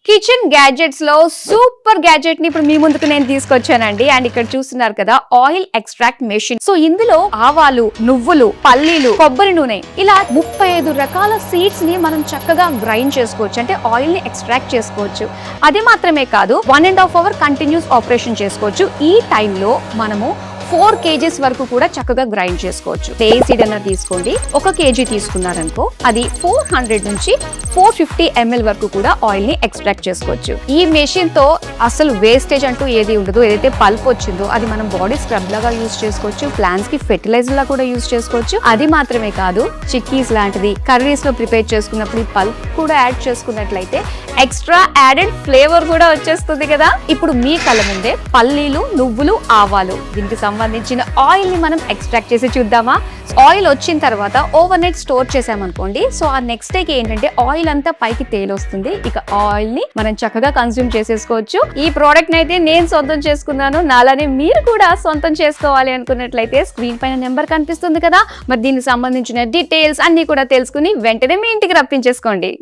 Kitchen gadgets లో super gadget ని ఇప్పుడు మీ ముందుకు నేను తీసుకొచ్చానండి. అండ్ ఇక్కడ చూస్తున్నారు కదా, ఆయిల్ ఎక్స్ట్రాక్ట్ మెషిన్. సో ఇందులో ఆవాలు, నువ్వులు, పల్లీలు, కొబ్బరి నూనె ఇలా 35 రకాల సీడ్స్ ని మనం చక్కగా గ్రైండ్ చేసుకోవచ్చు. అంటే ఆయిల్ ని ఎక్స్ట్రాక్ట్ చేసుకోవచ్చు. అది మాత్రమే కాదు, 1.5 hour కంటిన్యూస్ ఆపరేషన్ చేసుకోవచ్చు. ఈ టైంలో మనము 4 kgs వరకు కూడా చక్కగా గ్రైండ్ చేసుకోవచ్చు. ఏ సీడ్ అన్న తీసుకోండి, 1 kg తీసుకున్నారనుకో అది 400 నుంచి 450 ml వరకు కూడా ఆయిల్ ని ఎక్స్ట్రాక్ట్ చేసుకోవచ్చు. ఈ మెషిన్ తో అసలు వేస్టేజ్ అంటూ ఏది ఉండదు. ఏదైతే పల్ప్ వచ్చిందో అది మనం బాడీ స్క్రబ్ లాగా యూజ్ చేసుకోవచ్చు, ప్లాంట్స్ కి ఫెర్టిలైజర్ లా కూడా యూజ్ చేసుకోవచ్చు. అది మాత్రమే కాదు, చిక్కీస్ లాంటిది కర్రీస్ లో ప్రిపేర్ చేసుకున్నప్పుడు ఈ పల్ప్ కూడా యాడ్ చేసుకున్నట్లయితే ఎక్స్ట్రా యాడెడ్ ఫ్లేవర్ కూడా వచ్చేస్తుంది కదా. ఇప్పుడు మీ కళ్ళ ముందే పల్లీలు, నువ్వులు, ఆవాలు దీనికి సంబంధించిన ఆయిల్ ని మనం ఎక్స్ట్రాక్ట్ చేసి చూద్దామా. ఆయిల్ వచ్చిన తర్వాత ఓవర్ నైట్ స్టోర్ చేసామనుకోండి, సో ఆ నెక్స్ట్ డేకి ఏంటంటే ఆయిల్ అంతా పైకి తేలొస్తుంది. ఇక ఆయిల్ ని మనం చక్కగా కన్స్యూమ్ చేసేసుకోవచ్చు. ఈ ప్రోడక్ట్ అయితే నేను సొంతం చేసుకున్నాను. నాలానే మీరు కూడా సొంతం చేసుకోవాలి అనుకున్నట్లయితే స్క్రీన్ పైన నెంబర్ కనిపిస్తుంది కదా, మరి దీనికి సంబంధించిన డీటెయిల్స్ అన్ని కూడా తెలుసుకుని వెంటనే మీ ఇంటికి రప్పించేసుకోండి.